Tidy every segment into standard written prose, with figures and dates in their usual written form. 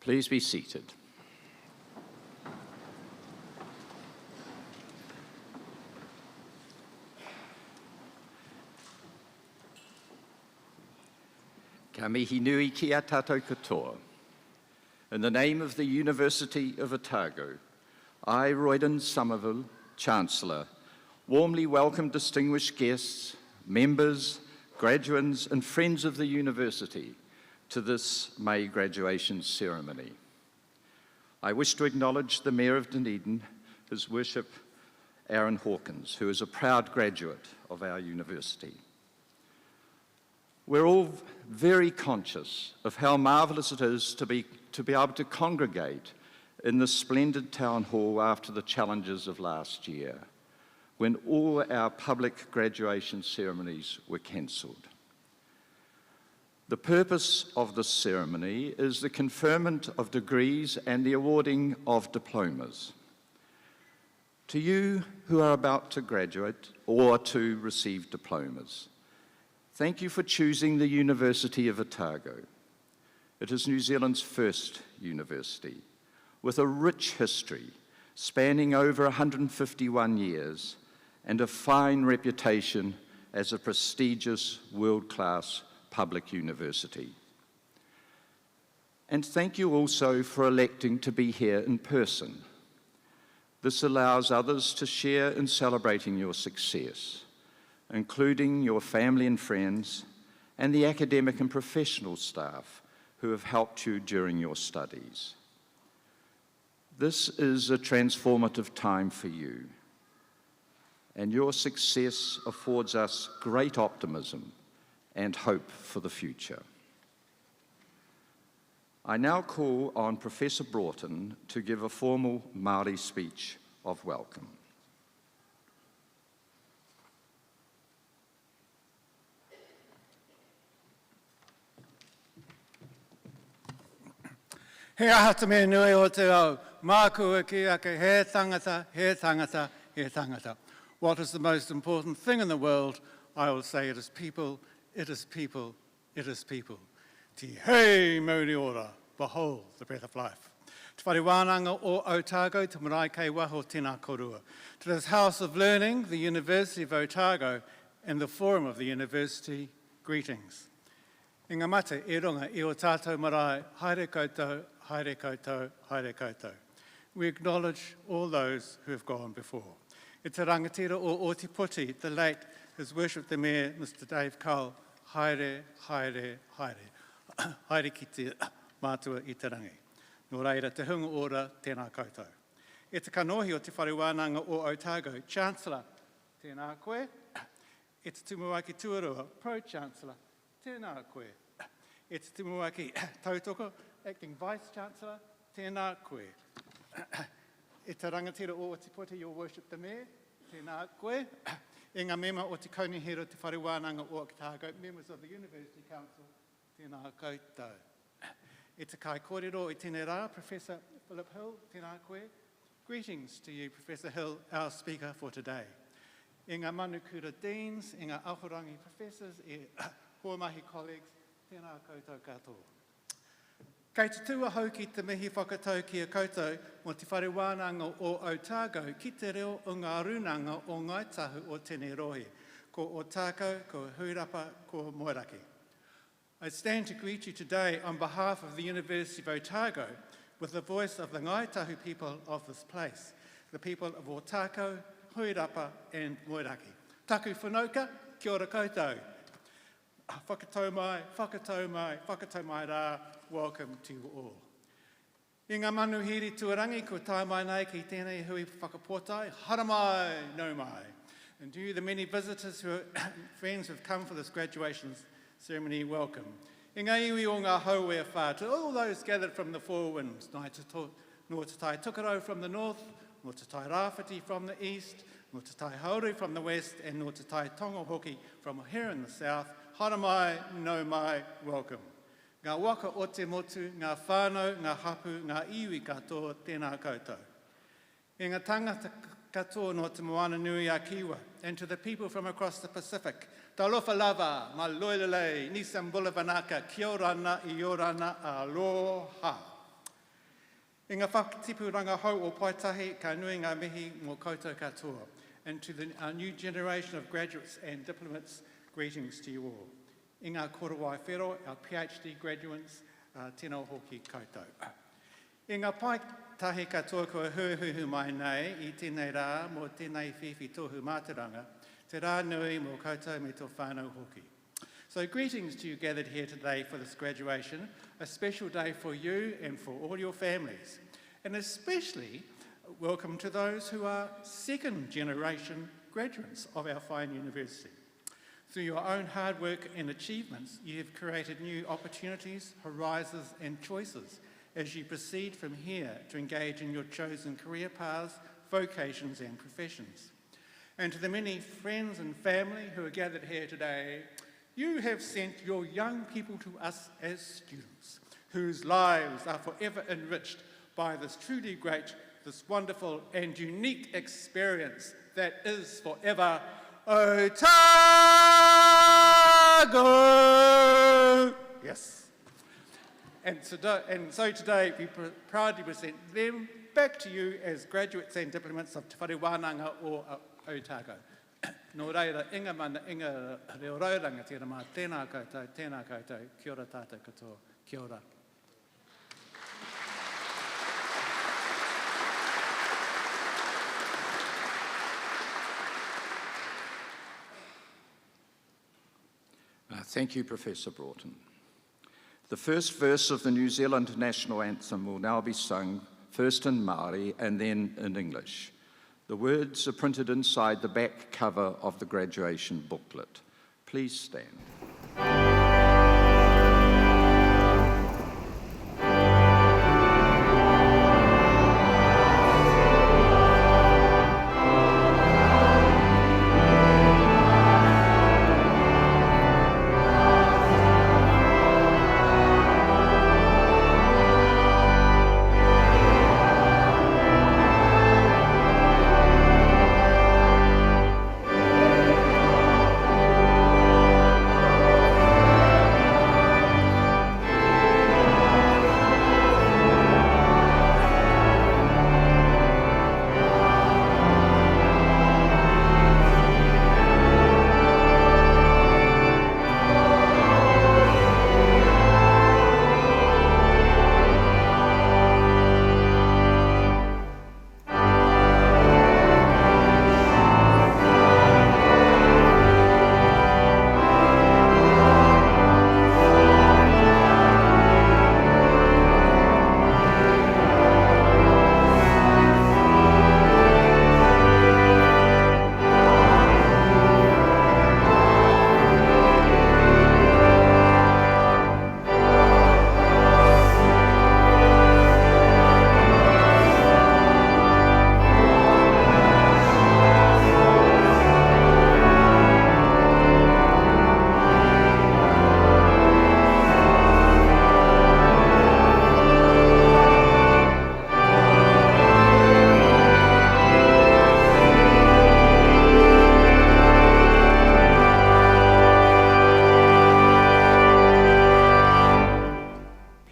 Please be seated. Ka mihi nui ki a tātou katoa. In the name of the University of Otago, I, Royden Somerville, Chancellor, warmly welcome distinguished guests, members, graduates and friends of the University to this May graduation ceremony. I wish to acknowledge the Mayor of Dunedin, His Worship Aaron Hawkins, who is a proud graduate of our university. We're all very conscious of how marvellous it is to be able to congregate in this splendid town hall after the challenges of last year, when all our public graduation ceremonies were cancelled. The purpose of this ceremony is the conferment of degrees and the awarding of diplomas. To you who are about to graduate or to receive diplomas, thank you for choosing the University of Otago. It is New Zealand's first university, with a rich history spanning over 151 years and a fine reputation as a prestigious world-class public university. And thank you also for electing to be here in person. This allows others to share in celebrating your success, including your family and friends and the academic and professional staff who have helped you during your studies. This is a transformative time for you, and your success affords us great optimism and hope for the future. I now call on Professor Broughton to give a formal Māori speech of welcome. He ahata me nui o te au, mākua ki ake he tangata, he tangata, he tangata. What is the most important thing in the world? I will say it is people, it is people, it is people. Ti hei mauri ora, behold the breath of life. Te whare wānanga o Otago, te marae kei waho tēnā korua. To this House of Learning, the University of Otago, and the Forum of the University, greetings. I ngā mate e runga I o tātou marae, haere koutou, haere koutou, haere koutou. We acknowledge all those who have gone before. I te rangatira o Otipoti, the late His Worship the Mayor, Mr. Dave Cole, haere, haere, haere. Haere ki te mātua I te rangi. Nō reira, te hunga ora, tēnā koutou. E te kanohi o te whare wānanga o Otago, Chancellor, tēnā koe. E te tumuaki tuarua, Pro-Chancellor, tēnā koe. E te tumuaki tautoko, Acting Vice-Chancellor, tēnā koe. E te rangatira o Otipoti, Your Worship the Mayor, tēnā koe. E ngā mema o te kaunihira te whare wānanga o Otago, members of the University Council, tēnā koutou. E te kai kōrero I tēnei rā, Professor Philip Hill, tēnā koe. Greetings to you, Professor Hill, our speaker for today. E ngā manukura deans, e ngā ahurangi professors, e huamahi colleagues, tēnā koutou katoa. Kei te tua hau ki te mihi whakatau ki a koutou mo te whare wānanga o Otago ki te reo o ngā runanga o ngai tahu o tēnei rohe, ko Otago, ko Huirapa, ko Moeraki. I stand to greet you today on behalf of the University of Otago with the voice of the ngai tahu people of this place, the people of Otago, Huirapa and Moeraki. Taku whanauka, kia ora koutou. Whakatau mai, whakatau mai, whakatau mai rā, welcome to you all. I ngā manuhiri tuarangi, ko tai mai nei ki tēnei hui whakapotai, hara mai, no mai. And to you, the many visitors who are friends who have come for this graduation ceremony, welcome. I ngā iwi o ngā hauea whā, to all those gathered from the four winds, nō te tai Tukarau from the north, nō te tai Rāwhiti from the east, nō te tai Hauru from the west, and nō te tai Tongahoki from here in the south. Hara mai, no mai, welcome. Ngā waka o te motu, ngā whānau, ngā hapu, ngā iwi katoa, tēnā koutou. E ngā tangata katoa no te moana nui a Kiwa, and to the people from across the Pacific, talofa lava, ma loilelei, nisam bulavanaka, kia ora na I ora na aloha. I ngā whakatipuranga hau o Paitahi, ka nui ngā mihi mō koutou katoa. And to our new generation of graduates and diplomats, greetings to you all. I ngā korowai whero, our PhD graduates, tēnā hoki koutou. I ngā Paitahi katoa kua huhuhu mai nei I tēnei rā mō tēnei whiwhi tohu mātaranga, te rā nui mō koutou me tō whānau hoki. So greetings to you gathered here today for this graduation, a special day for you and for all your families. And especially welcome to those who are second generation graduates of our fine university. Through your own hard work and achievements, you have created new opportunities, horizons and choices as you proceed from here to engage in your chosen career paths, vocations and professions. And to the many friends and family who are gathered here today, you have sent your young people to us as students, whose lives are forever enriched by this truly great, this wonderful and unique experience that is forever Otago! Yes. And so today we proudly present them back to you as graduates and diplomats of Te Whare Wānanga o Otago. Nō reira, inga mana, inga reo rauranga tēnā mā, tēnā koutou, kia ora tātou katoa, kia ora. Thank you, Professor Broughton. The first verse of the New Zealand National Anthem will now be sung, first in Māori and then in English. The words are printed inside the back cover of the graduation booklet. Please stand.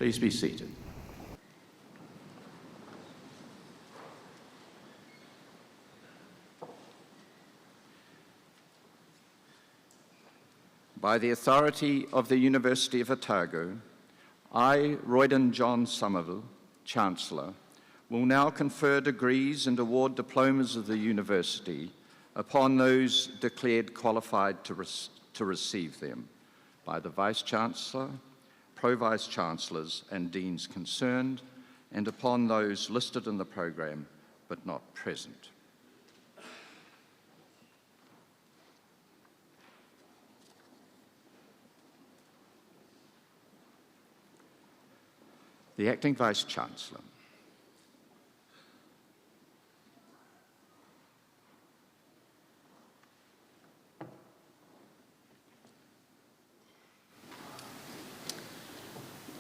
Please be seated. By the authority of the University of Otago, I, Royden John Somerville, Chancellor, will now confer degrees and award diplomas of the university upon those declared qualified to receive them by the Vice-Chancellor, Pro-Vice-Chancellors and Deans concerned, and upon those listed in the programme but not present. The Acting Vice-Chancellor.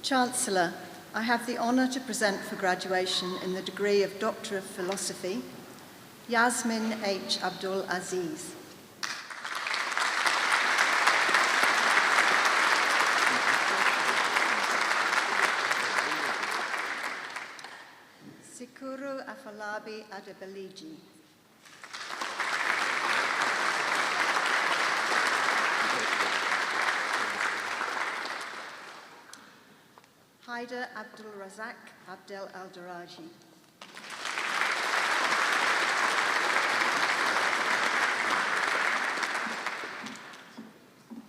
Chancellor, I have the honour to present for graduation in the degree of Doctor of Philosophy, Yasmin H. Abdul Aziz. Falabi Adebeliji. Haider Abdul Razak Abdel Al-Daraji.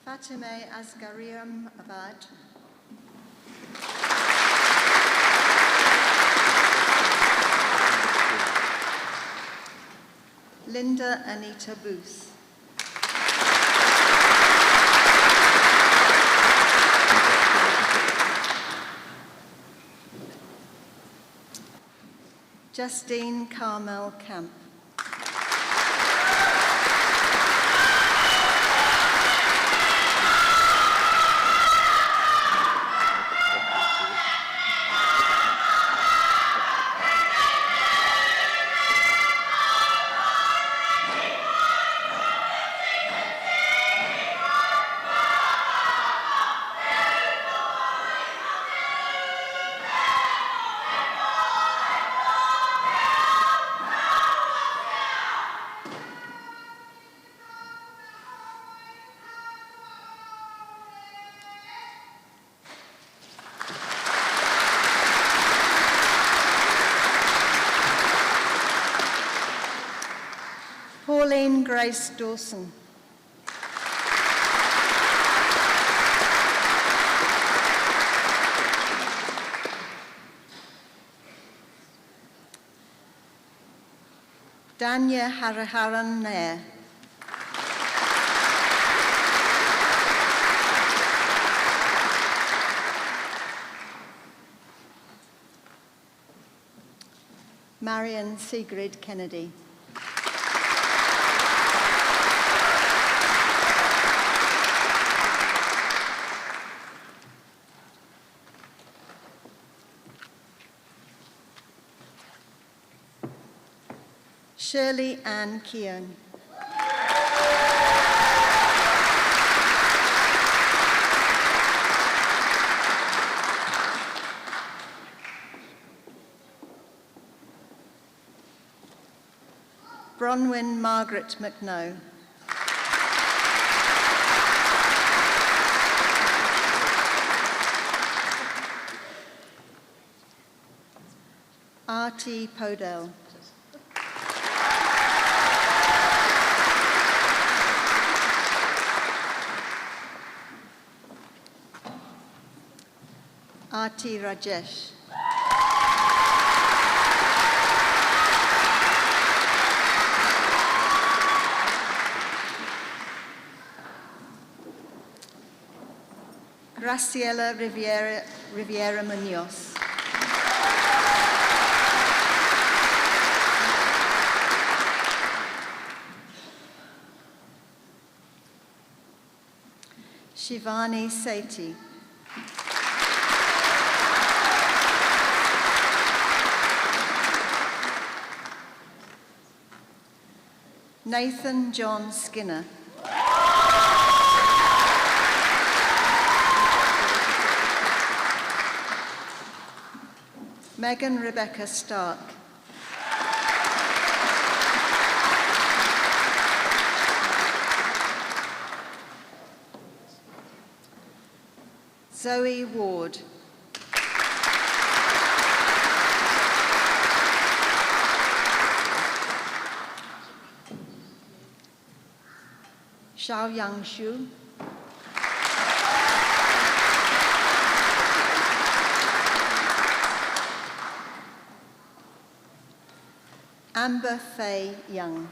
Fatime Asgariam Abad. Linda Anita Booth. Justine Carmel Camp. Pauline Grace Dawson. Danya Hariharan Nair. Marion Sigrid Kennedy. Shirley Ann Keown. Bronwyn Margaret McNoe. R.T. Podell. R.T. Rajesh. Graciela Riviera Munoz. Shivani Sethi. Nathan John Skinner. Megan Rebecca Stark. Zoe Ward. Xiaoyang Xu. Amber Faye Young.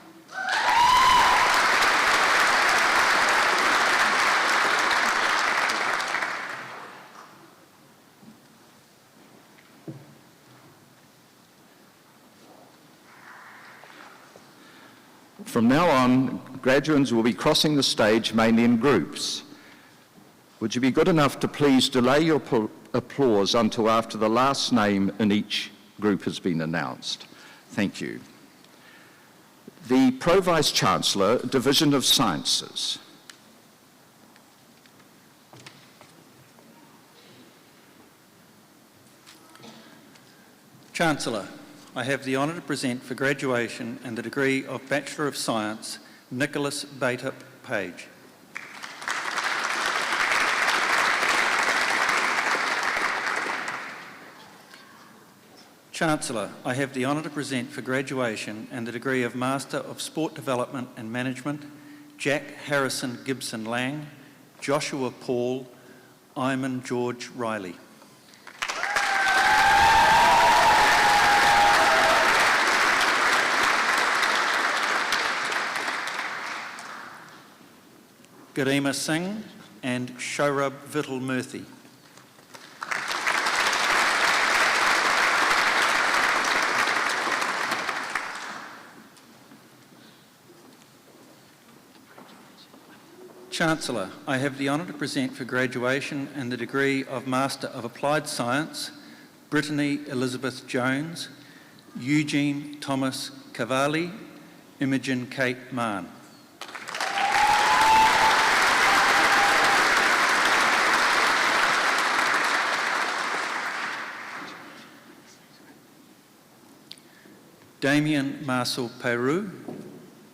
From now on, graduates will be crossing the stage mainly in groups. Would you be good enough to please delay your applause until after the last name in each group has been announced? Thank you. The Pro Vice-Chancellor, Division of Sciences. Chancellor, I have the honour to present for graduation and the degree of Bachelor of Science, Nicholas Bateup Page. Chancellor, I have the honour to present for graduation and the degree of Master of Sport Development and Management, Jack Harrison Gibson Lang, Joshua Paul, Iman George Riley. Garima Singh and Shourab Vittal Murthy. Chancellor, I have the honour to present for graduation and the degree of Master of Applied Science, Brittany Elizabeth Jones, Eugene Thomas Cavalli, Imogen Kate Mann. Damien Marcel Peru,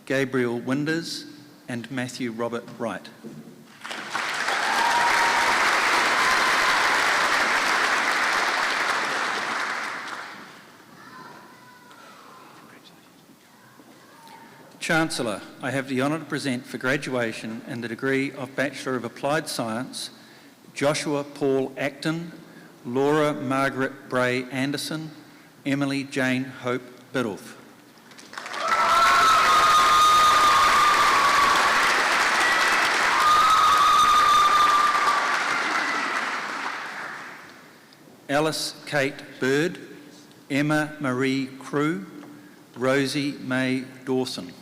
Gabriel Winders, and Matthew Robert Wright. Chancellor, I have the honour to present for graduation and the degree of Bachelor of Applied Science, Joshua Paul Acton, Laura Margaret Bray Anderson, Emily Jane Hope Biddulph. Alice Kate Bird, Emma Marie Crew, Rosie May Dawson.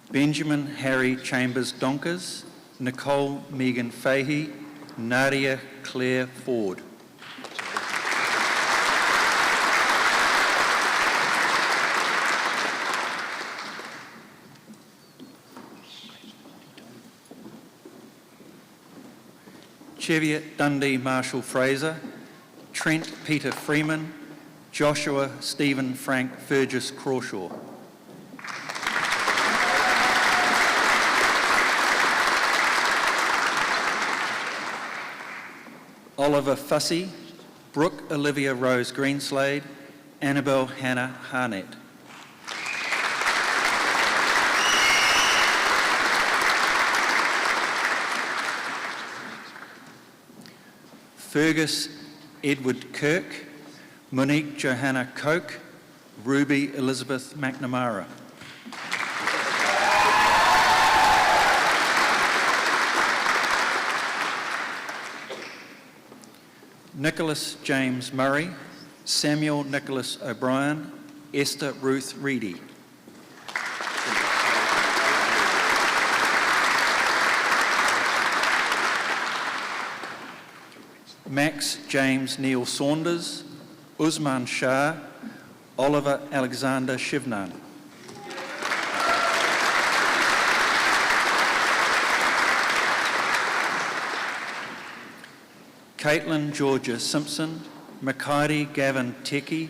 Benjamin Harry Chambers Donkers, Nicole Megan Fahey, Nadia Claire Ford. Cheviot Dundee Marshall Fraser, Trent Peter Freeman, Joshua Stephen Frank Fergus Crawshaw. Oliver Fussy, Brooke Olivia Rose Greenslade, Annabelle Hannah Harnett. Fergus Edward Kirk, Monique Johanna Koch, Ruby Elizabeth McNamara. Nicholas James Murray, Samuel Nicholas O'Brien, Esther Ruth Reedy. Max James Neil Saunders, Usman Shah, Oliver Alexander Shivnan. Caitlin Georgia Simpson, Makairi Gavin Teki,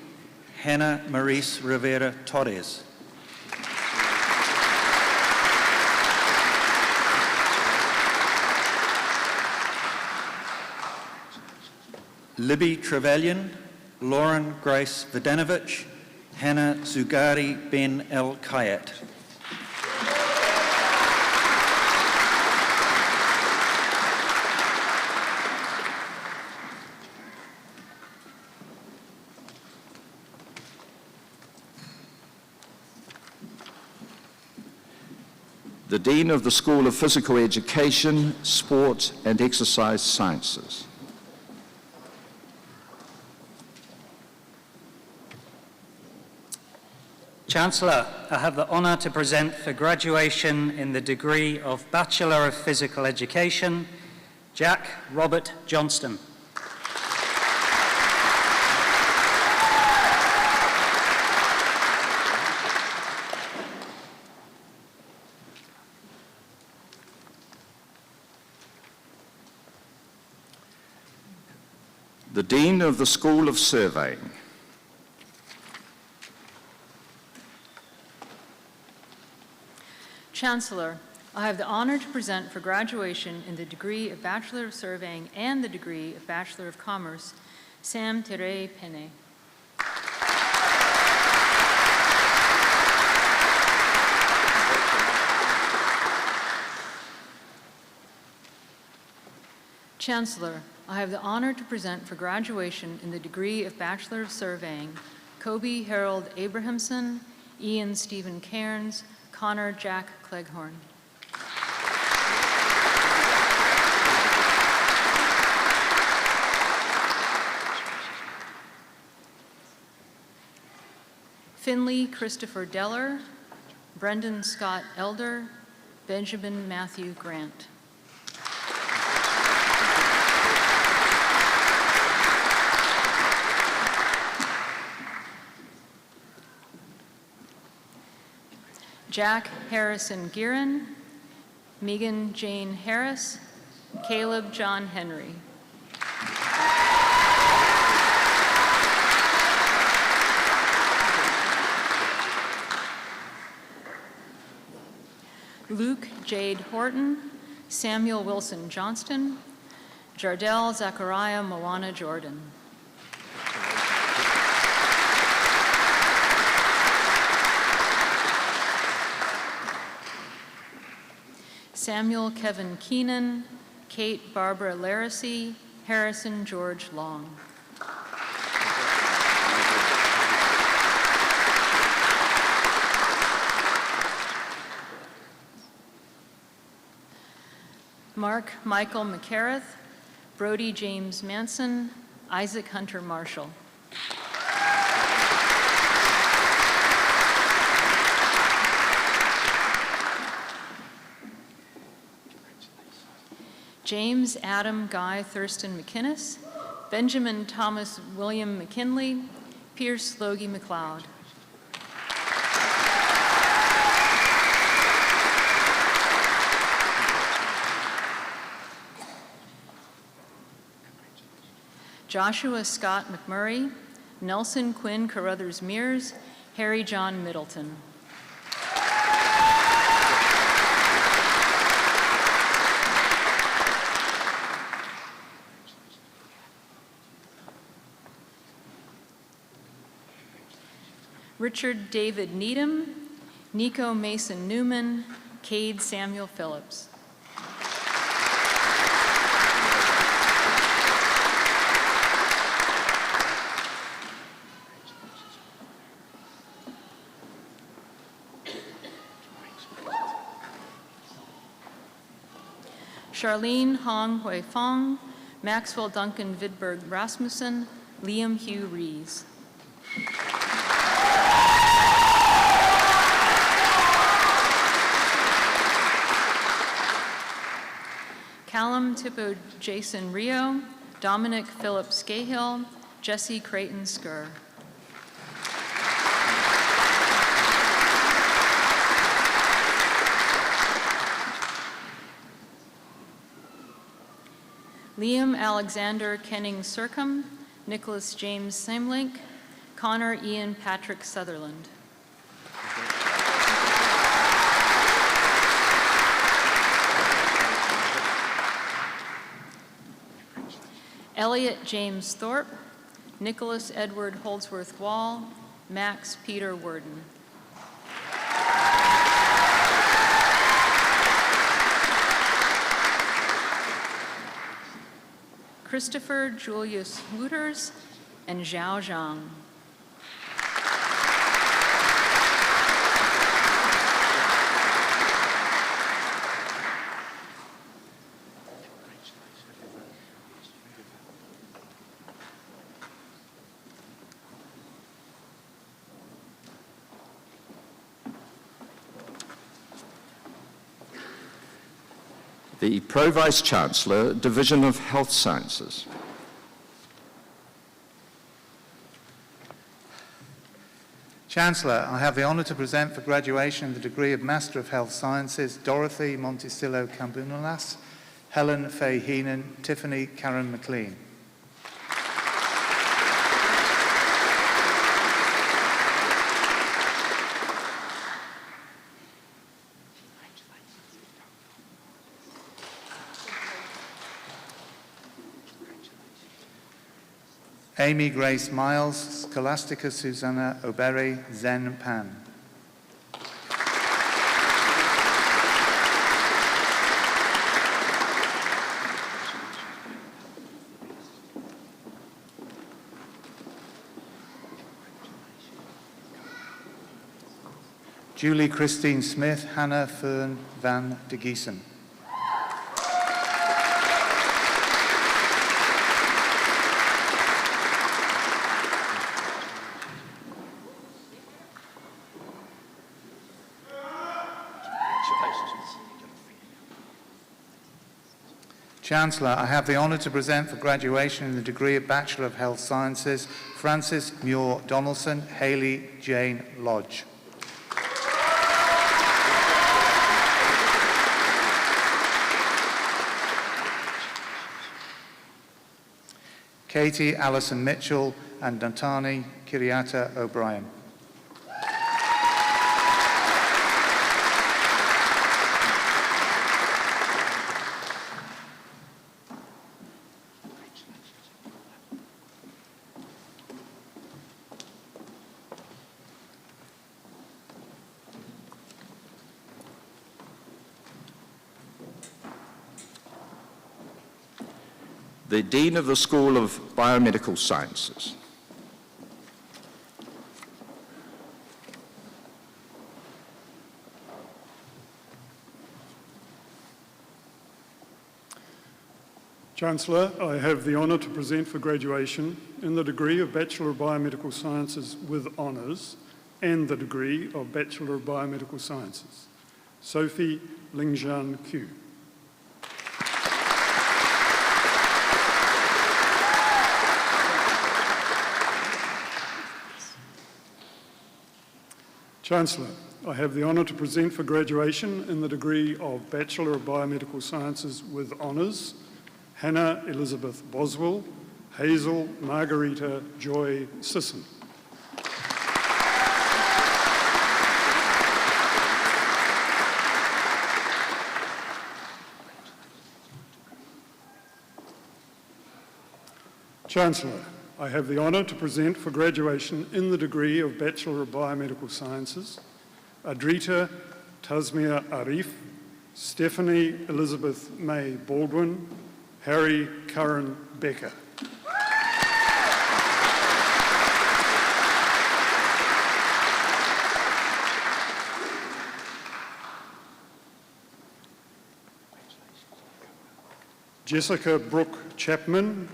Hannah Maurice Rivera Torres. Libby Trevelyan, Lauren Grace Vidanovich, Hannah Zugari Ben El Kayat. The Dean of the School of Physical Education, Sport and Exercise Sciences. Chancellor, I have the honour to present for graduation in the degree of Bachelor of Physical Education, Jack Robert Johnston. the Dean of the School of Surveying. Chancellor, I have the honor to present for graduation in the degree of Bachelor of Surveying and the degree of Bachelor of Commerce, Sam Tere Pene. Chancellor, I have the honor to present for graduation in the degree of Bachelor of Surveying, Kobe Harold Abrahamson, Ian Stephen Cairns, Connor Jack Cleghorn. Finley Christopher Deller, Brendan Scott Elder, Benjamin Matthew Grant. Jack Harrison Gearin, Megan Jane Harris, Caleb John Henry. Luke Jade Horton, Samuel Wilson Johnston, Jardel Zachariah Moana Jordan. Samuel Kevin Keenan, Kate Barbara Laracy, Harrison George Long. Mark Michael McCareth, Brody James Manson, Isaac Hunter Marshall. James Adam Guy Thurston McInnes, Benjamin Thomas William McKinley, Pierce Logie McLeod. Joshua Scott McMurray, Nelson Quinn Carruthers Mears, Harry John Middleton. Richard David Needham, Nico Mason Newman, Cade Samuel Phillips. Charlene Hong Hui Fong, Maxwell Duncan Vidberg Rasmussen, Liam Hugh Rees. Callum Tipo Jason Rio, Dominic Philip Scahill, Jesse Creighton Skur. Liam Alexander Kenning Sercom, Nicholas James Samlink, Connor Ian Patrick Sutherland. Elliot James Thorpe, Nicholas Edward Holdsworth Wall, Max Peter Worden. Christopher Julius Wooters and Zhao Zhang. The Pro-Vice Chancellor, Division of Health Sciences. Chancellor, I have the honour to present for graduation in the degree of Master of Health Sciences, Dorothy Monticello Cambunalas, Helen Faye Heenan, Tiffany Karen McLean. Amy Grace Miles, Scholastica Susanna Oberry, Zen Pan. Julie Christine Smith, Hannah Fern van de Giesen. Chancellor, I have the honour to present for graduation in the degree of Bachelor of Health Sciences, Frances Muir Donaldson, Hayley Jane Lodge. Katie Alison Mitchell and Dantani Kiriata O'Brien. The Dean of the School of Biomedical Sciences. Chancellor, I have the honour to present for graduation in the degree of Bachelor of Biomedical Sciences with honours and the degree of Bachelor of Biomedical Sciences, Sophie Lingjian Q. Chancellor, I have the honour to present for graduation in the degree of Bachelor of Biomedical Sciences with honours, Hannah Elizabeth Boswell, Hazel Margarita Joy Sisson. Chancellor, I have the honour to present for graduation in the degree of Bachelor of Biomedical Sciences, Adrita Tasmia Arif, Stephanie Elizabeth May Baldwin, Harry Curran Becker. Jessica Brooke Chapman,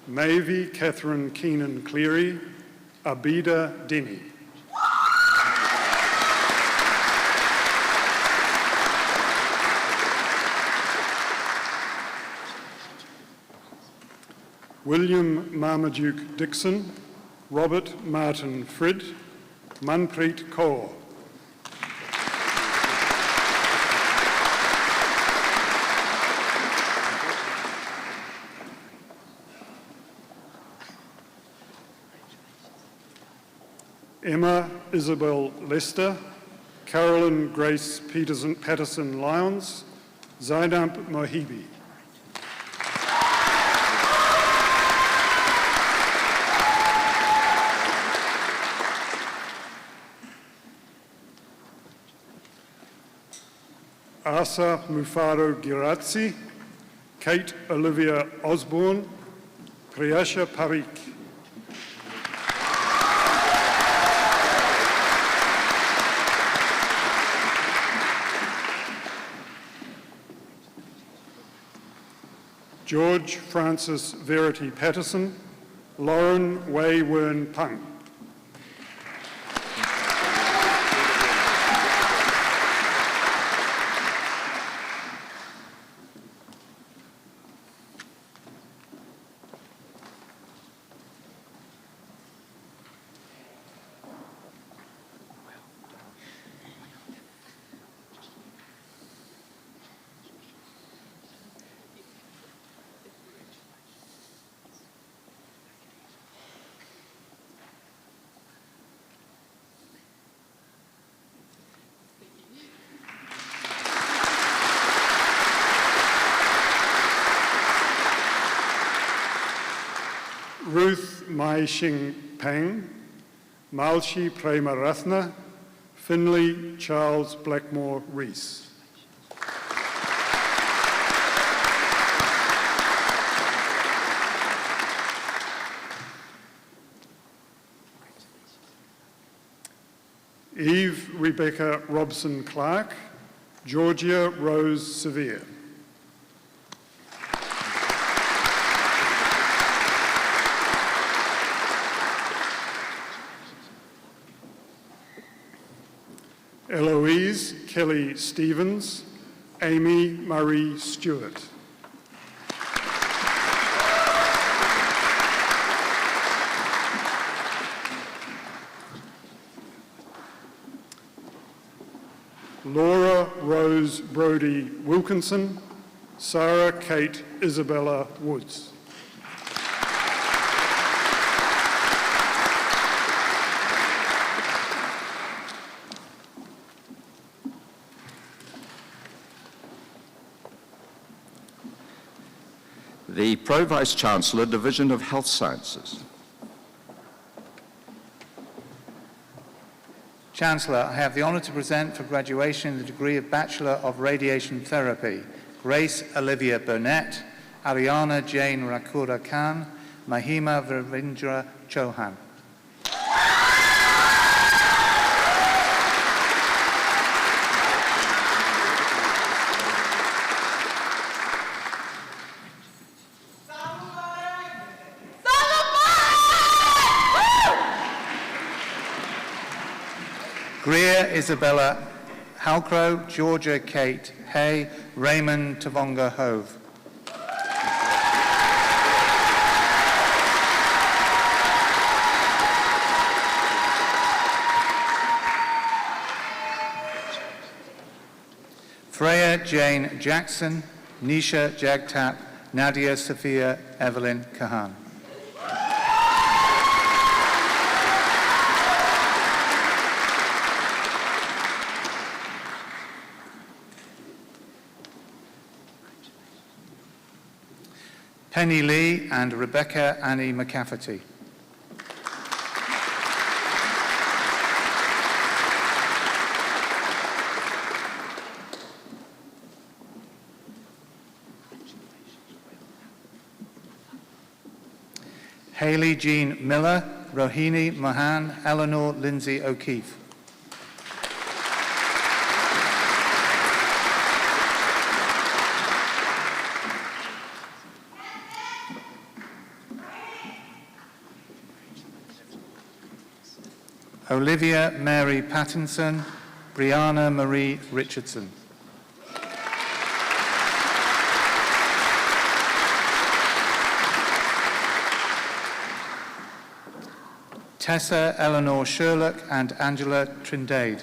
Maevie Catherine Keenan Cleary, Abida Denny. William Marmaduke Dixon, Robert Martin Frid, Manpreet Kaur. Emma Isabel Lester, Carolyn Grace Patterson Lyons, Zainab Mohibi. Asa Mufaro Girazzi, Kate Olivia Osborne, Priyasha Parikh. George Francis Verity Patterson, Lauren Wei Wern Pung. Ruth Mai Shing Pang, Malshi Premaratna, Finley Charles Blackmore Rees. Eve Rebecca Robson Clark, Georgia Rose Severe. Eloise Kelly Stevens, Amy Marie Stewart. Laura Rose Brody Wilkinson, Sarah Kate Isabella Woods. The Pro Vice Chancellor, Division of Health Sciences. Chancellor, I have the honour to present for graduation the degree of Bachelor of Radiation Therapy, Grace Olivia Burnett, Ariana Jane Rakura Khan, Mahima Ravindra Chauhan. Greer Isabella Halcrow, Georgia Kate Hay, Raymond Tavonga Hove. Freya Jane Jackson, Nisha Jagtap, Nadia Sophia Evelyn Kahan. Penny Lee and Rebecca Annie McCafferty. Hayley Jean Miller, Rohini Mahan, Eleanor Lindsay O'Keefe. Olivia Mary Pattinson, Brianna Marie Richardson. Tessa Eleanor Sherlock and Angela Trindade.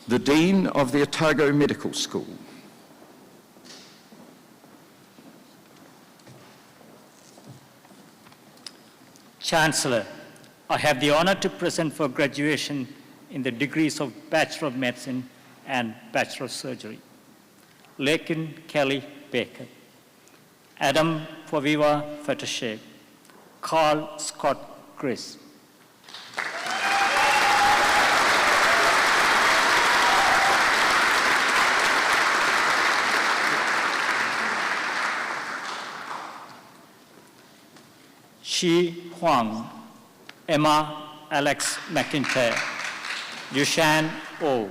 The Dean of the Otago Medical School. Chancellor, I have the honor to present for graduation in the degrees of Bachelor of Medicine and Bachelor of Surgery. Lakin Kelly Baker, Adam Faviva Fetashe, Carl Scott Chris. Shi Huang, Emma Alex McIntyre, Yushan O.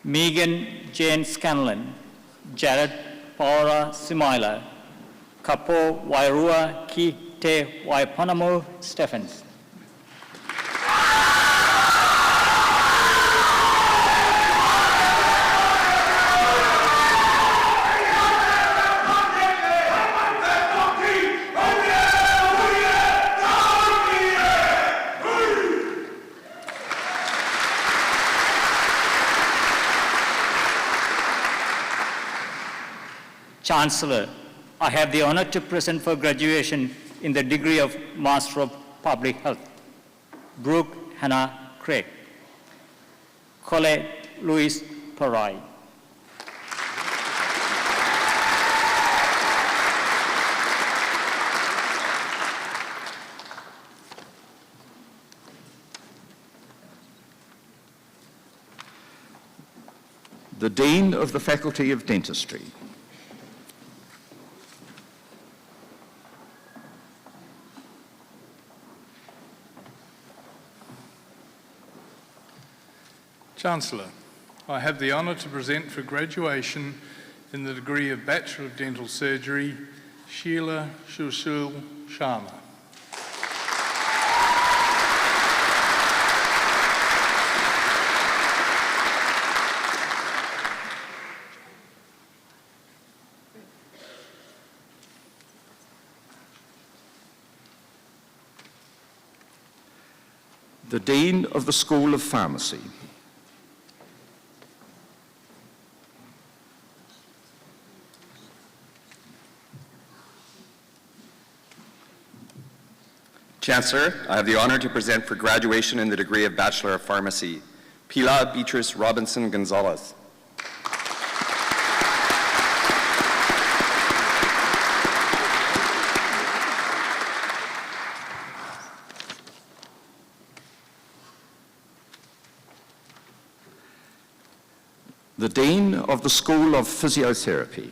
Megan Jane Scanlon, Jared Paula Simoila, Kapo Wairua Ki Te Waipanamo Stephens. Chancellor, I have the honor to present for graduation in the degree of Master of Public Health, Brooke Hannah Craig, Colette Louise Parai. The Dean of the Faculty of Dentistry. Chancellor, I have the honour to present for graduation in the degree of Bachelor of Dental Surgery, Sheila Shushul Sharma. The Dean of the School of Pharmacy. Chancellor, I have the honor to present for graduation in the degree of Bachelor of Pharmacy, Pilar Beatrice Robinson Gonzalez. The Dean of the School of Physiotherapy.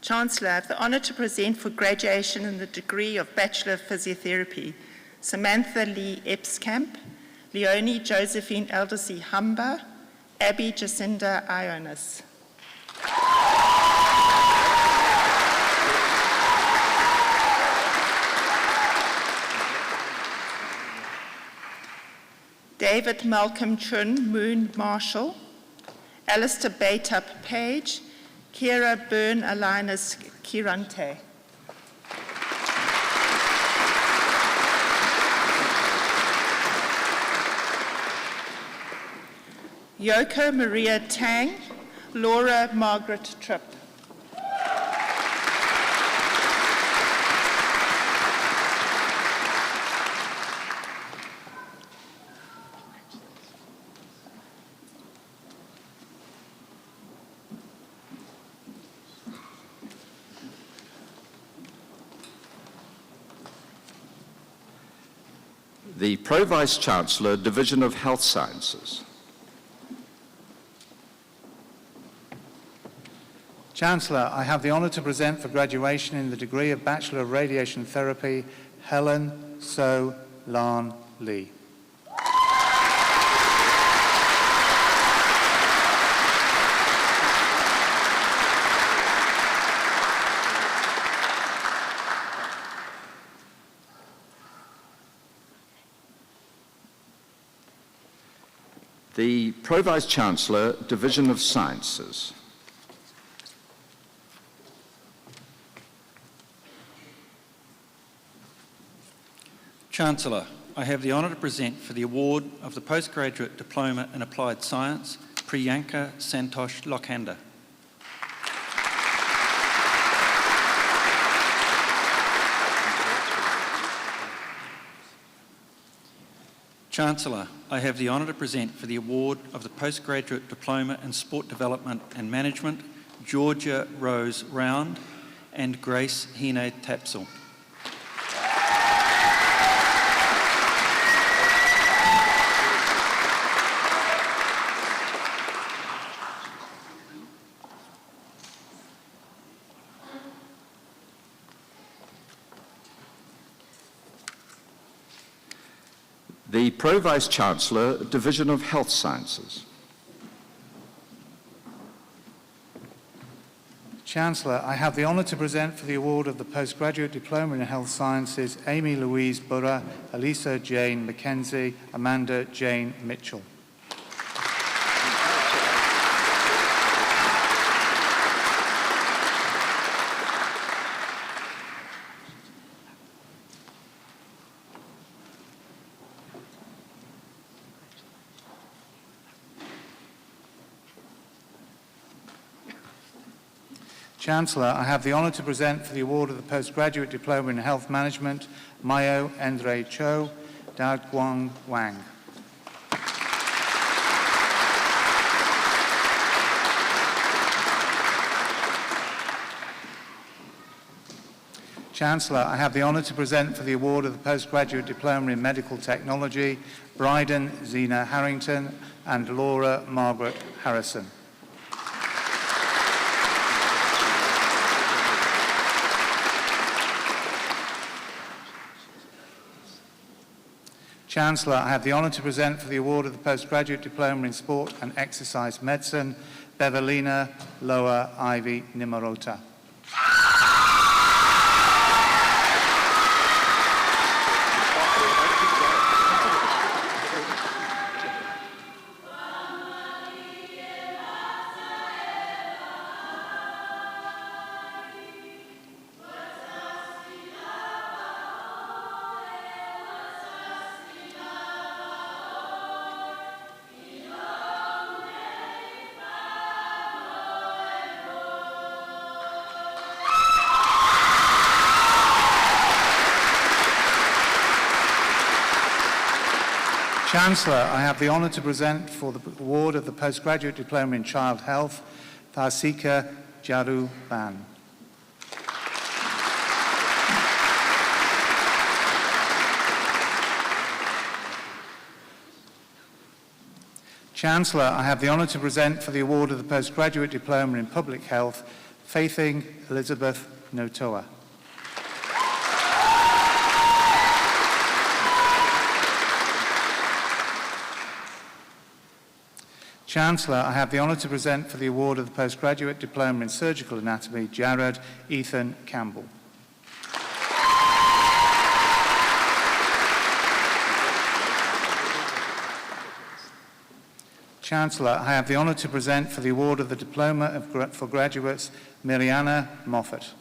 Chancellor, I have the honour to present for graduation in the degree of Bachelor of Physiotherapy, Samantha Lee Epskamp, Leonie Josephine Eldesy Humber, Abby Jacinda Ionis. David Malcolm Chun Moon Marshall, Alistair Baitup Page, Kira Byrne Alinus Kirante. Yoko Maria Tang, Laura Margaret Tripp. The Pro-Vice Chancellor, Division of Health Sciences. Chancellor, I have the honour to present for graduation in the degree of Bachelor of Radiation Therapy, Helen So Lan Lee. The Pro-Vice Chancellor, Division of Sciences. Chancellor, I have the honour to present for the award of the Postgraduate Diploma in Applied Science, Priyanka Santosh Lokhanda. Chancellor, I have the honour to present for the award of the Postgraduate Diploma in Sport Development and Management, Georgia Rose Round and Grace Hine Tapsell. The Pro-Vice Chancellor, Division of Health Sciences. Chancellor, I have the honour to present for the award of the Postgraduate Diploma in Health Sciences, Amy Louise Burra, Elisa Jane Mackenzie, Amanda Jane Mitchell. Chancellor, I have the honour to present for the award of the Postgraduate Diploma in Health Management, Mayo Andre Cho, Da Guang Wang. Chancellor, I have the honour to present for the award of the Postgraduate Diploma in Medical Technology, Bryden Zena Harrington and Laura Margaret Harrison. Chancellor, I have the honour to present for the award of the Postgraduate Diploma in Sport and Exercise Medicine, Bevelina Loa Ivy Nimarota. Chancellor, I have the honour to present for the award of the Postgraduate Diploma in Child Health, Thasika Jaru Ban. Chancellor, I have the honour to present for the award of the Postgraduate Diploma in Public Health, Faithing Elizabeth Notoa. Chancellor, I have the honour to present for the award of the Postgraduate Diploma in Surgical Anatomy, Jared Ethan Campbell. Chancellor, I have the honour to present for the award of the Diploma for Graduates, Mariana Moffat.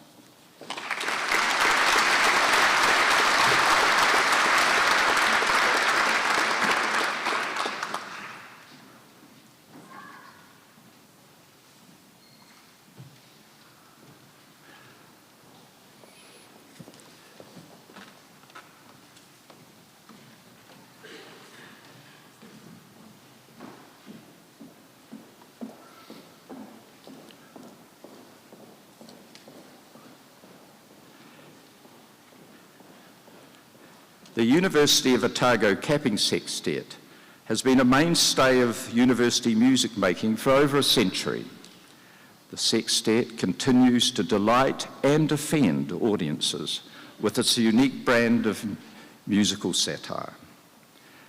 The University of Otago Capping Sextet has been a mainstay of university music making for over a century. The sextet continues to delight and offend audiences with its unique brand of musical satire.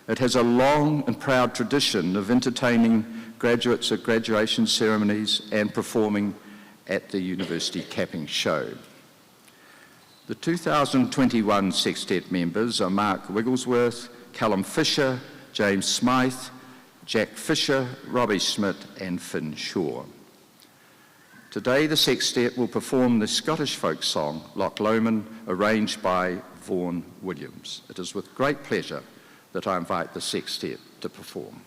It has a long and proud tradition of entertaining graduates at graduation ceremonies and performing at the University Capping Show. The 2021 sextet members are Mark Wigglesworth, Callum Fisher, James Smythe, Jack Fisher, Robbie Schmidt and Finn Shaw. Today the sextet will perform the Scottish folk song Loch Lomond, arranged by Vaughan Williams. It is with great pleasure that I invite the sextet to perform.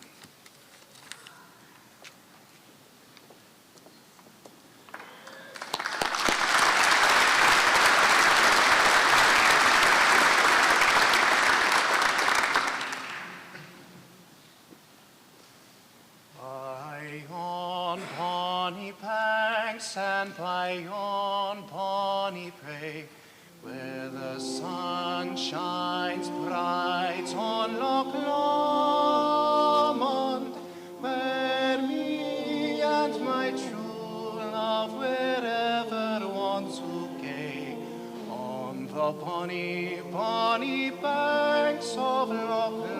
And play on Bonny Pray, where the sun shines bright on Loch Lomond, where me and my true love wherever want to gay, on the bonny, bonny banks of Loch Lomond.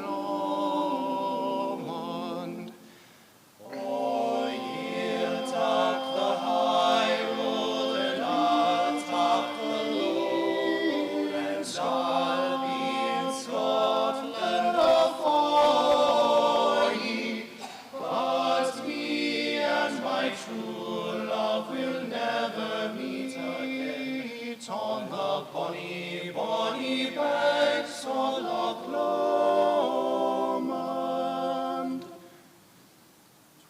Oh, ye'll talk the high road and I'll talk the low, and I'll be in Scotland afore ye, but me and my true love will never meet again, on the bonny, bonny banks of Loch Lomond.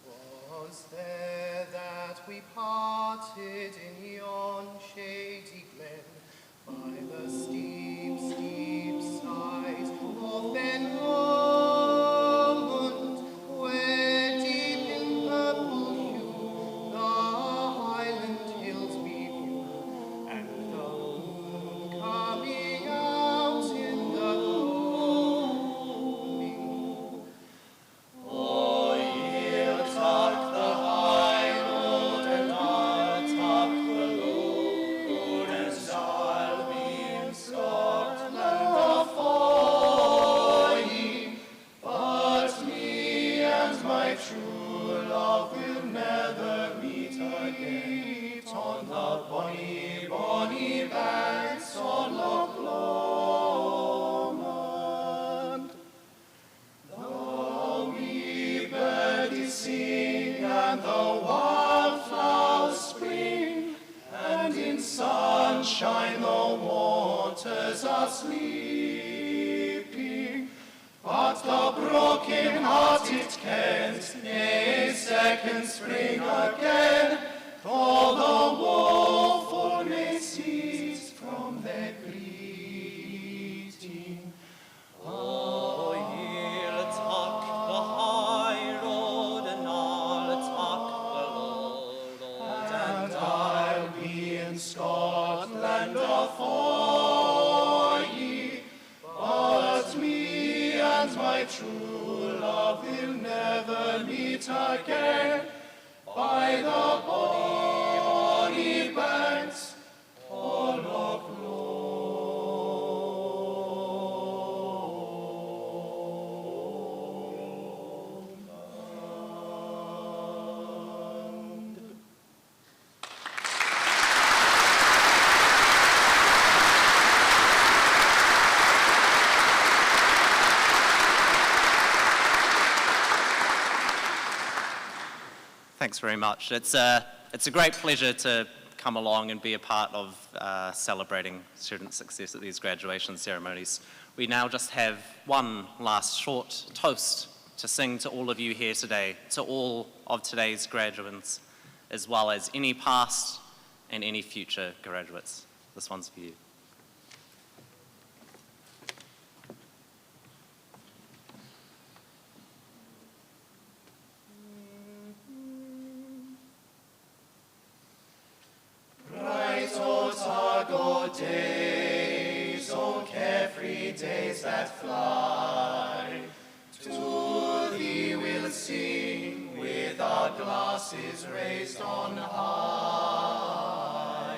'Twas there that we parted in yon shady glen by the steep, steep sides of Ben Lomond, where deep in purple hue the highland hills we view, and the moon coming out in the gloaming. Oh, ye'll tuck the high road and I'll tuck the low road, and I'll be in Scotland afore ye. But me and my true love will never meet again on the bonny, bonny banks of Loch Lomond. The wee birdies sing and the wildflowers spring, and in sunshine the waters are sleeping. But the broken-hearted can't a second spring again, though the woeful may cease from their greeting. Oh, ye'll tuck the high road and I'll tuck the low road, and I'll be in Scotland afore ye. But me and my true love will never meet again by the bonny, bonny banks of Loch Lomond. Thanks very much. It's a great pleasure to come along and be a part of celebrating student success at these graduation ceremonies. We now just have one last short toast to sing to all of you here today, to all of today's graduates, as well as any past and any future graduates. This one's for you. Bright Otago days, oh carefree days that fly, to thee we'll sing with our glasses raised on high.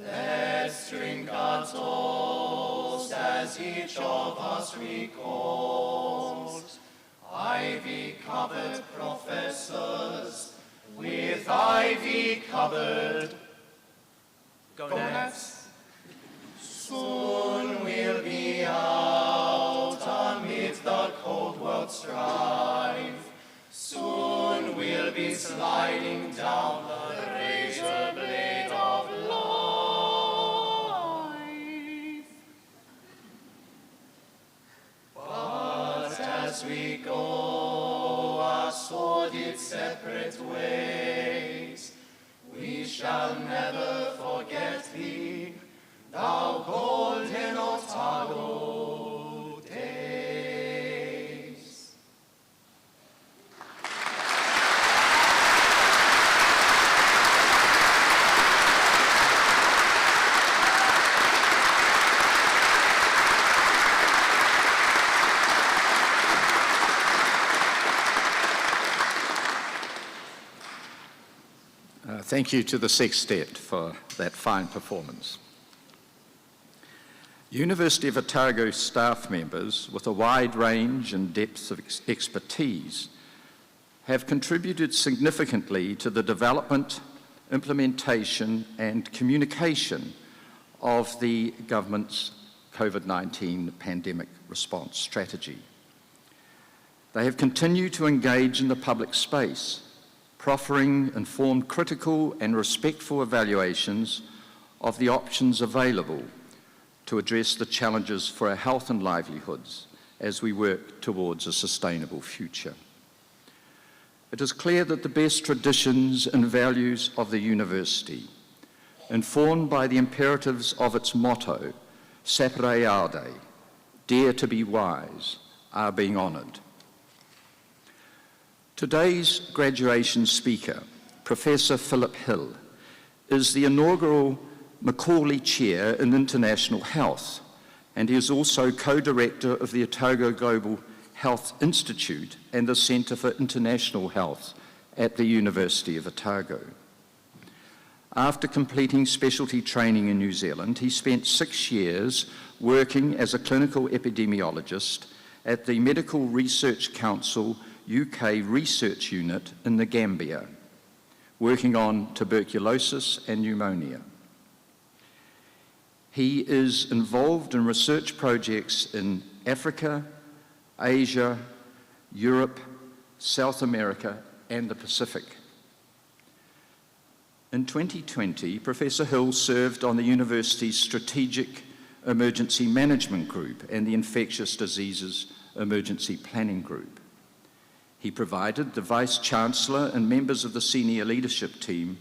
Let's drink our toast as each of us recalls ivy-covered professors with ivy-covered gonads. Soon we'll be out amid the cold world strife. Soon we'll be sliding down the razor blade of life. But as we go our sordid separate ways, we shall never forget thee, thou golden Otago days. Thank you to the sextet for that fine performance. University of Otago staff members with a wide range and depth of expertise have contributed significantly to the development, implementation and communication of the government's COVID-19 pandemic response strategy. They have continued to engage in the public space, proffering informed, critical and respectful evaluations of the options available to address the challenges for our health and livelihoods as we work towards a sustainable future. it is clear that the best traditions and values of the university, informed by the imperatives of its motto, Sapere Aude, dare to be wise, are being honoured. Today's graduation speaker, Professor Philip Hill, is the inaugural Macaulay Chair in International Health, and he is also co-director of the Otago Global Health Institute and the Centre for International Health at the University of Otago. After completing specialty training in New Zealand, he spent 6 years working as a clinical epidemiologist at the Medical Research Council UK Research Unit in the Gambia, working on tuberculosis and pneumonia. He is involved in research projects in Africa, Asia, Europe, South America, and the Pacific. In 2020, Professor Hill served on the university's Strategic Emergency Management Group and the Infectious Diseases Emergency Planning Group. He provided the Vice-Chancellor and members of the senior leadership team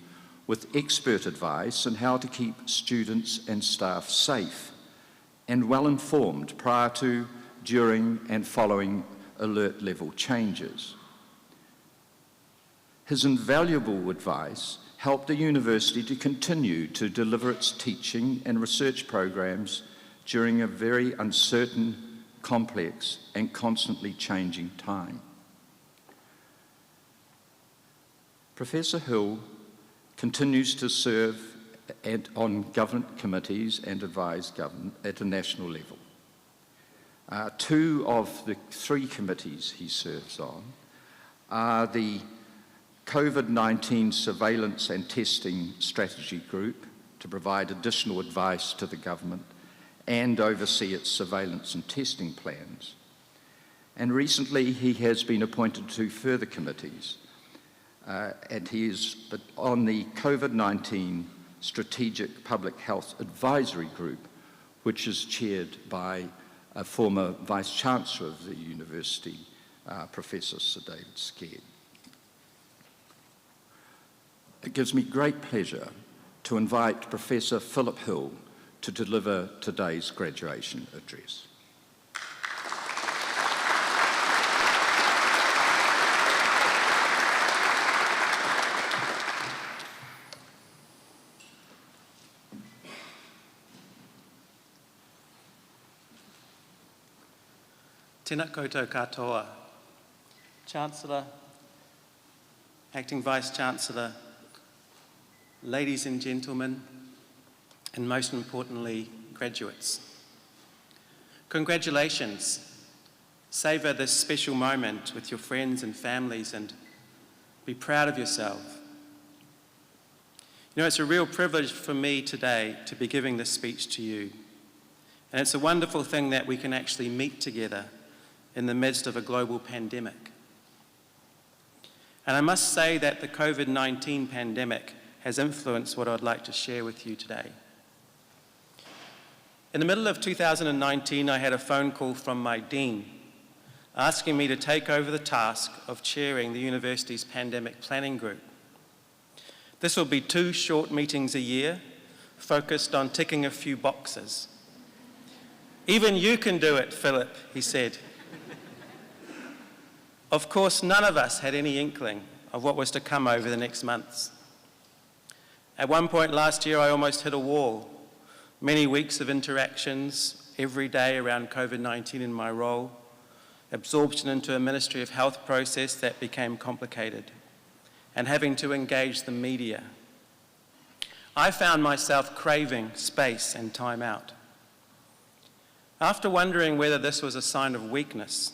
with expert advice on how to keep students and staff safe and well-informed prior to, during, and following alert level changes. His invaluable advice helped the university to continue to deliver its teaching and research programs during a very uncertain, complex, and constantly changing time. Professor Hill continues to serve on government committees and advise government at a national level. 2 of the 3 committees he serves on are the COVID-19 Surveillance and Testing Strategy Group to provide additional advice to the government and oversee its surveillance and testing plans. And recently he has been appointed to further committees. And he is on the COVID-19 Strategic Public Health Advisory Group, which is chaired by a former Vice-Chancellor of the University, Professor Sir David Scared. It gives me great pleasure to invite Professor Philip Hill to deliver today's graduation address. Tēnā koutou katoa, Chancellor, Acting Vice-Chancellor, ladies and gentlemen, and most importantly, graduates. Congratulations. Savour this special moment with your friends and families and be proud of yourself. You know, it's a real privilege for me today to be giving this speech to you. And it's a wonderful thing that we can actually meet together in the midst of a global pandemic. And I must say that the COVID-19 pandemic has influenced what I'd like to share with you today. In the middle of 2019, I had a phone call from my dean asking me to take over the task of chairing the university's pandemic planning group. This will be 2 short meetings a year, focused on ticking a few boxes. Even you can do it, Philip, he said. Of course, none of us had any inkling of what was to come over the next months. At one point last year, I almost hit a wall. Many weeks of interactions every day around COVID-19 in my role, absorption into a Ministry of Health process that became complicated, and having to engage the media. I found myself craving space and time out. After wondering whether this was a sign of weakness,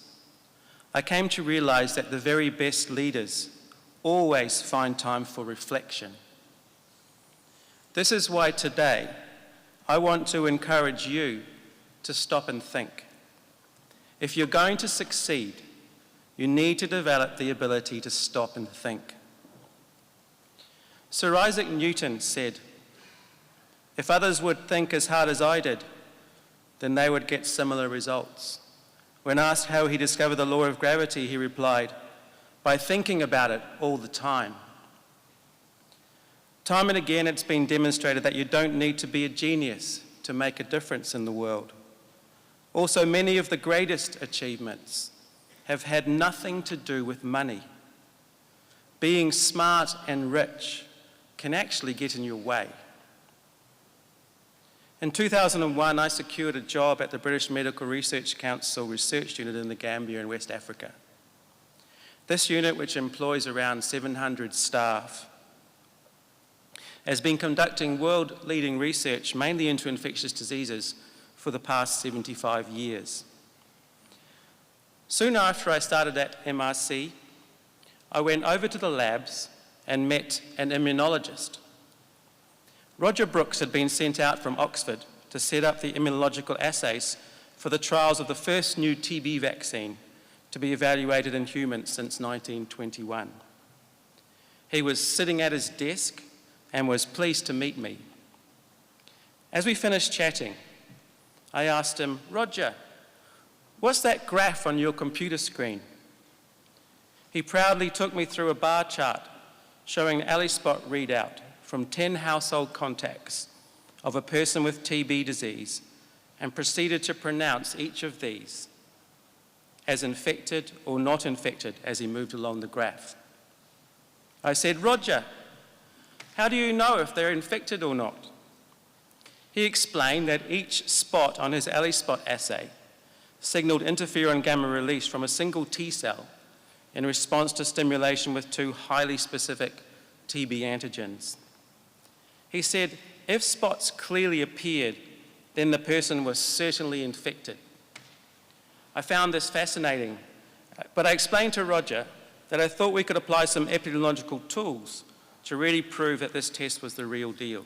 I came to realize that the very best leaders always find time for reflection. This is why today I want to encourage you to stop and think. If you're going to succeed, you need to develop the ability to stop and think. Sir Isaac Newton said, "If others would think as hard as I did, then they would get similar results." When asked how he discovered the law of gravity, he replied, by thinking about it all the time. Time and again, it's been demonstrated that you don't need to be a genius to make a difference in the world. Also, many of the greatest achievements have had nothing to do with money. Being smart and rich can actually get in your way. In 2001, I secured a job at the British Medical Research Council Research Unit in the Gambia in West Africa. This unit, which employs around 700 staff, has been conducting world-leading research, mainly into infectious diseases, for the past 75 years. Soon after I started at MRC, I went over to the labs and met an immunologist. Roger Brooks had been sent out from Oxford to set up the immunological assays for the trials of the first new TB vaccine to be evaluated in humans since 1921. He was sitting at his desk and was pleased to meet me. As we finished chatting, I asked him, "Roger, what's that graph on your computer screen?" He proudly took me through a bar chart showing an ELISpot readout from 10 household contacts of a person with TB disease and proceeded to pronounce each of these as infected or not infected as he moved along the graph. I said, "Roger, how do you know if they're infected or not?" He explained that each spot on his ELISpot assay signaled interferon gamma release from a single T cell in response to stimulation with 2 highly specific TB antigens. He said, if spots clearly appeared, then the person was certainly infected. I found this fascinating, but I explained to Roger that I thought we could apply some epidemiological tools to really prove that this test was the real deal.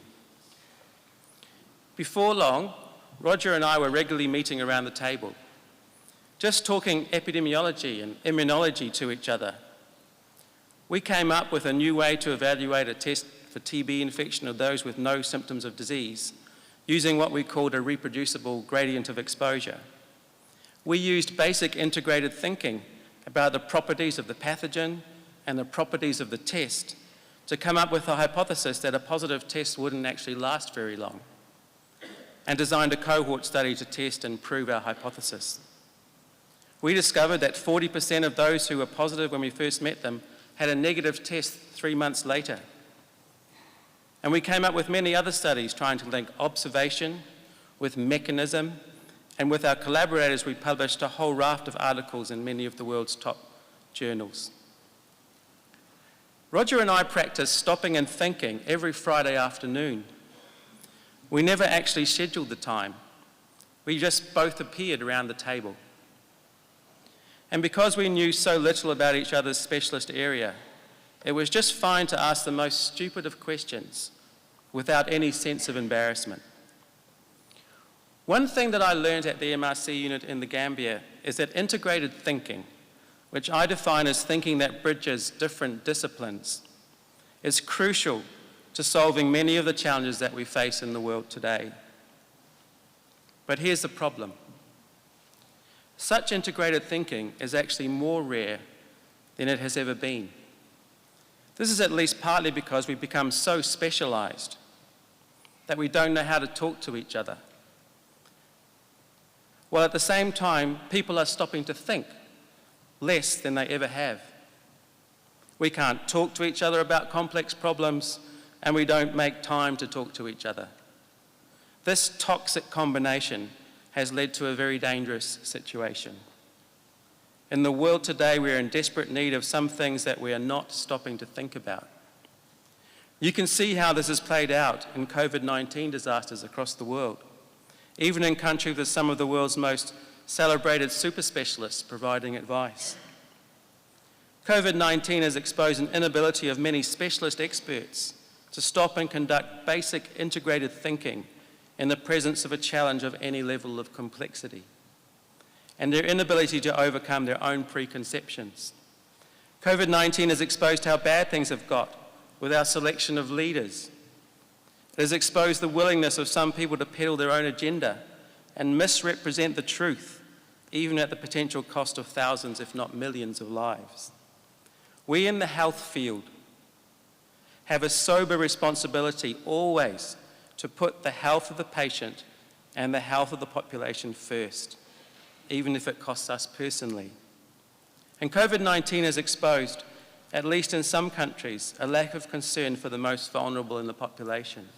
Before long, Roger and I were regularly meeting around the table, just talking epidemiology and immunology to each other. We came up with a new way to evaluate a test for TB infection of those with no symptoms of disease, using what we called a reproducible gradient of exposure. We used basic integrated thinking about the properties of the pathogen and the properties of the test to come up with a hypothesis that a positive test wouldn't actually last very long, and designed a cohort study to test and prove our hypothesis. We discovered that 40% of those who were positive when we first met them had a negative test 3 months later. And we came up with many other studies trying to link observation with mechanism, and with our collaborators we published a whole raft of articles in many of the world's top journals. Roger and I practiced stopping and thinking every Friday afternoon. We never actually scheduled the time. We just both appeared around the table. And because we knew so little about each other's specialist area, it was just fine to ask the most stupid of questions without any sense of embarrassment. One thing that I learned at the MRC unit in the Gambia is that integrated thinking, which I define as thinking that bridges different disciplines, is crucial to solving many of the challenges that we face in the world today. But here's the problem. Such integrated thinking is actually more rare than it has ever been. This is at least partly because we've become so specialized that we don't know how to talk to each other. While at the same time, people are stopping to think less than they ever have. We can't talk to each other about complex problems, and we don't make time to talk to each other. This toxic combination has led to a very dangerous situation. In the world today, we are in desperate need of some things that we are not stopping to think about. You can see how this has played out in COVID-19 disasters across the world, even in countries with some of the world's most celebrated super specialists providing advice. COVID-19 has exposed an inability of many specialist experts to stop and conduct basic integrated thinking in the presence of a challenge of any level of complexity, and their inability to overcome their own preconceptions. COVID-19 has exposed how bad things have got with our selection of leaders. It has exposed the willingness of some people to peddle their own agenda and misrepresent the truth, even at the potential cost of thousands, if not millions, of lives. We in the health field have a sober responsibility always to put the health of the patient and the health of the population first, even if it costs us personally. And COVID-19 has exposed, at least in some countries, a lack of concern for the most vulnerable in the population.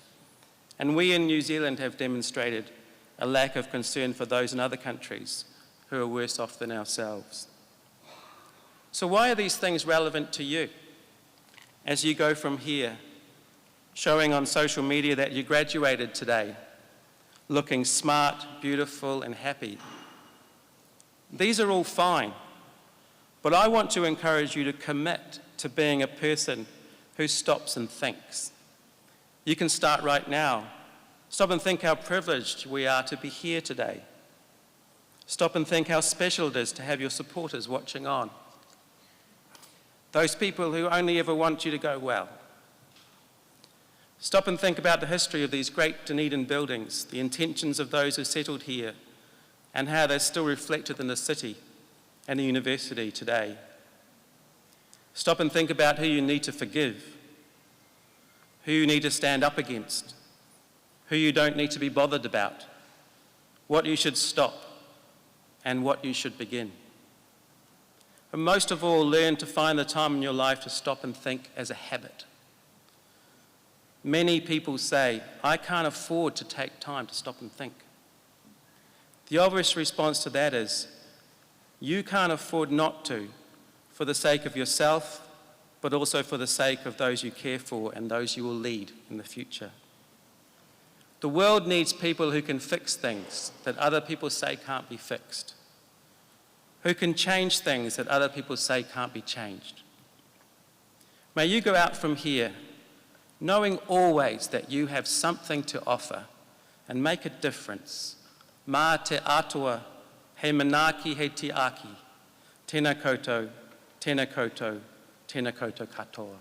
And we in New Zealand have demonstrated a lack of concern for those in other countries who are worse off than ourselves. So why are these things relevant to you as you go from here, showing on social media that you graduated today, looking smart, beautiful, and happy? These are all fine, but I want to encourage you to commit to being a person who stops and thinks. You can start right now. Stop and think how privileged we are to be here today. Stop and think how special it is to have your supporters watching on. Those people who only ever want you to go well. Stop and think about the history of these great Dunedin buildings, the intentions of those who settled here, and how they're still reflected in the city and the university today. Stop and think about who you need to forgive, who you need to stand up against, who you don't need to be bothered about, what you should stop, and what you should begin. And most of all, learn to find the time in your life to stop and think as a habit. Many people say, I can't afford to take time to stop and think. The obvious response to that is, you can't afford not to, for the sake of yourself, but also for the sake of those you care for and those you will lead in the future. The world needs people who can fix things that other people say can't be fixed, who can change things that other people say can't be changed. May you go out from here knowing always that you have something to offer and make a difference. Mā te atua, he manaaki he te aki. Tēnā koutou, tēnā koutou, tēnā koutou katoa.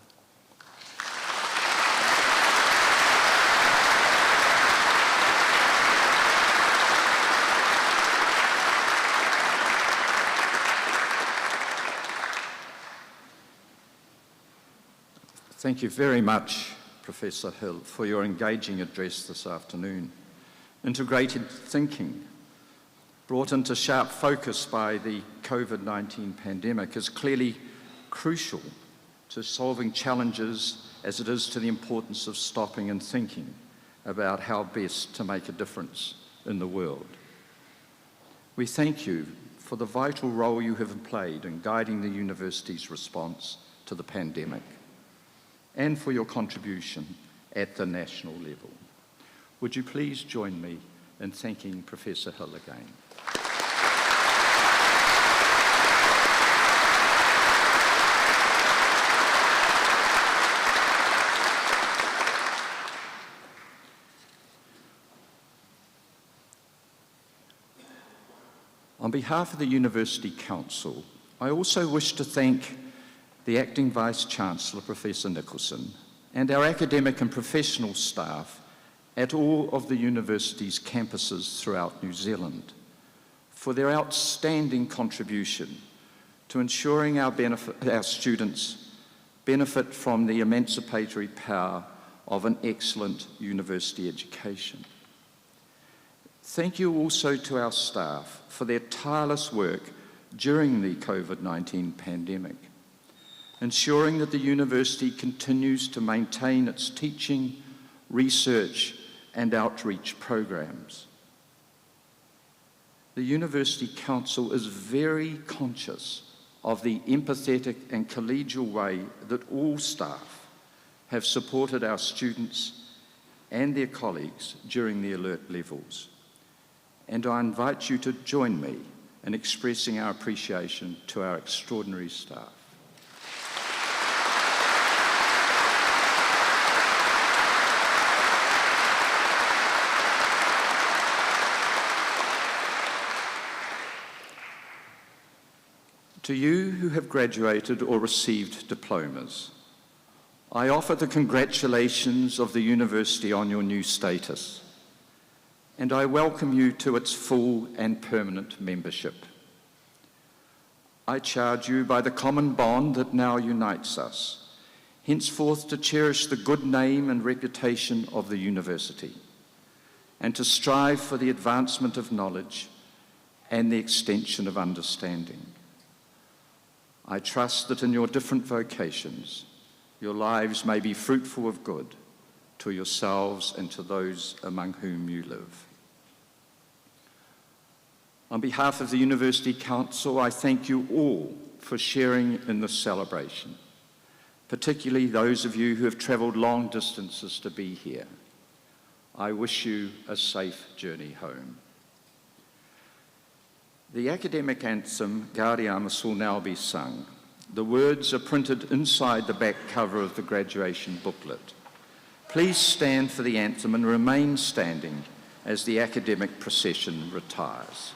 Thank you very much, Professor Hill, for your engaging address this afternoon. Integrated thinking, brought into sharp focus by the COVID-19 pandemic, is clearly crucial to solving challenges as it is to the importance of stopping and thinking about how best to make a difference in the world. We thank you for the vital role you have played in guiding the university's response to the pandemic, and for your contribution at the national level. Would you please join me in thanking Professor Hill again? On behalf of the University Council, I also wish to thank the Acting Vice-Chancellor, Professor Nicholson, and our academic and professional staff at all of the university's campuses throughout New Zealand for their outstanding contribution to ensuring our students benefit from the emancipatory power of an excellent university education. Thank you also to our staff for their tireless work during the COVID-19 pandemic, ensuring that the university continues to maintain its teaching, research, and outreach programs. The University Council is very conscious of the empathetic and collegial way that all staff have supported our students and their colleagues during the alert levels. And I invite you to join me in expressing our appreciation to our extraordinary staff. To you who have graduated or received diplomas, I offer the congratulations of the university on your new status, and I welcome you to its full and permanent membership. I charge you by the common bond that now unites us, henceforth to cherish the good name and reputation of the university, and to strive for the advancement of knowledge and the extension of understanding. I trust that in your different vocations, your lives may be fruitful of good to yourselves and to those among whom you live. On behalf of the University Council, I thank you all for sharing in this celebration, particularly those of you who have travelled long distances to be here. I wish you a safe journey home. The academic anthem, Gaudeamus, will now be sung. The words are printed inside the back cover of the graduation booklet. Please stand for the anthem and remain standing as the academic procession retires.